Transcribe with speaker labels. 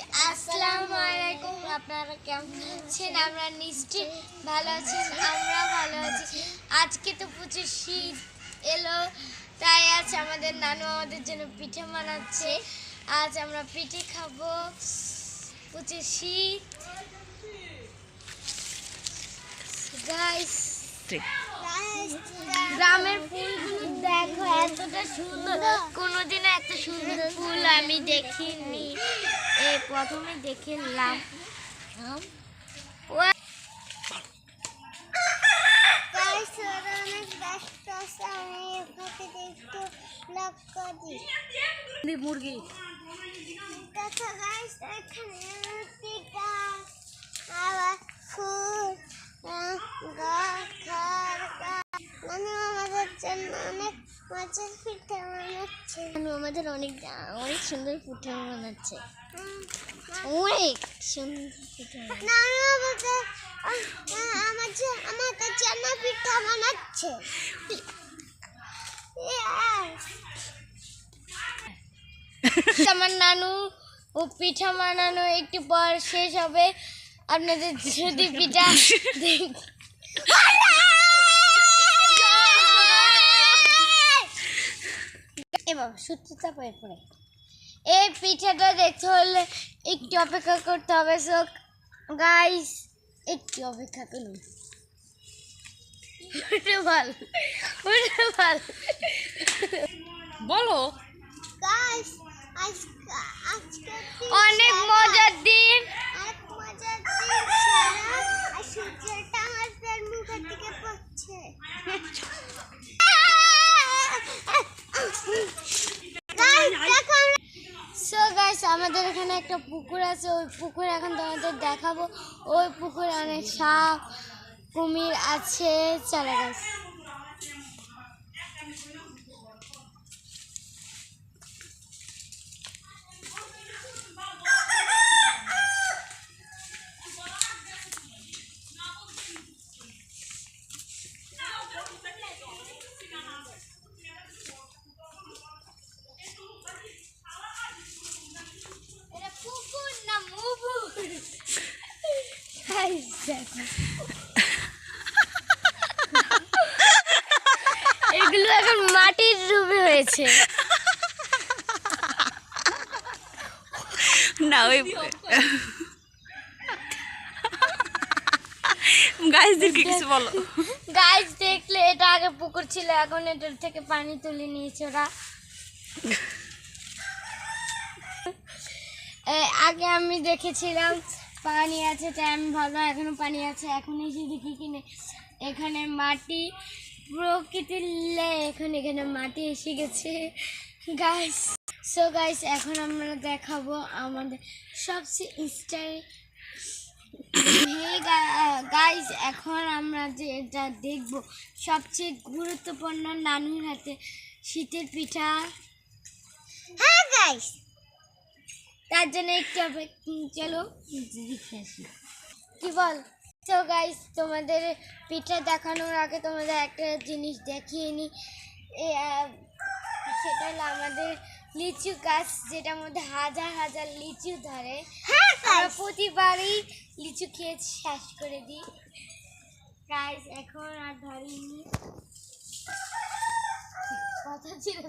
Speaker 1: আসসালামু আলাইকুম। আপনারা কেমন আছেন? আমরা নিশ্চয়ই ভালো আছেন, আমরা ভালো আছি। আজকে তো প্রচুর শীত এলো, তাই আজ আমাদের নানু আমাদের জন্য পিঠে বানাচ্ছে। আজ আমরা পিঠে খাবো। প্রচুর শীত গাইস। গ্রামের ফুলগুলো দেখো, এতটা সুন্দর, কোনোদিনও এত সুন্দর ফুল আমি দেখিনি, এই প্রথমে দেখলাম। মুরগি দেখো গাইস, এখানে আবার ফুল আমাদের অনেক সুন্দর পিঠা বানাচ্ছে, অনেক সুন্দর পিঠা আমাদের জন্য পিঠা বানাচ্ছে। আমার নানু ও পিঠা বানানো একটু পর শেষ হবে। আপনাদের যদি পিঠা এবার সত্যি চাপের পরে এই পিঠাটা দেখতে হলে একটু অপেক্ষা করতে হবে। সো গাইস, একটু অপেক্ষা করুন।
Speaker 2: বলো
Speaker 1: গাইস, আজকে অনেক মজার দিন, সূর্যটা আমাদের মুখের দিকে পড়ছে। সো গাইস, আমাদের এখানে একটা পুকুর আছে, ওই পুকুরে এখন তোমাদের দেখাবো। ওই পুকুরে অনেক সাপ কুমির আছে। চলো গাইস। এগুলো এখন মাটির রূপে হয়েছে
Speaker 2: না, ওই গাইসদেরকে কিছু বলো।
Speaker 1: গাইস দেখলে, এটা আগে পুকুর ছিল, এখন এটার থেকে পানি তুলে নিয়েছে ওরা। আগে আমি দেখেছিলাম পানি আছে, তাই আমি ভাবলাম এখনো পানি আছে। এখন এসে দেখি কিনে এখানে মাটি, প্রকৃতির এখানে মাটি এসে গেছে গাইস। সো গাইস, এখন আমরা দেখাবো আমাদের সবচেয়ে গাইস, এখন আমরা যেটা দেখবো সবচেয়ে গুরুত্বপূর্ণ নানুর হাতে শীতের পিঠা। হ্যাঁ গাইস, তার জন্য একটু চলো কি বল। তো গাইস, তোমাদের পিঠা দেখানোর আগে তোমাদের একটা জিনিস দেখিয়ে নি। সেটা হলো আমাদের লিচু গাছ, যেটার মধ্যে হাজার হাজার লিচু ধরে। আমরা প্রতিবারই লিচু খেয়ে শেষ করে দিই গাইস। এখন আর ধরিনি, কথা ছিল।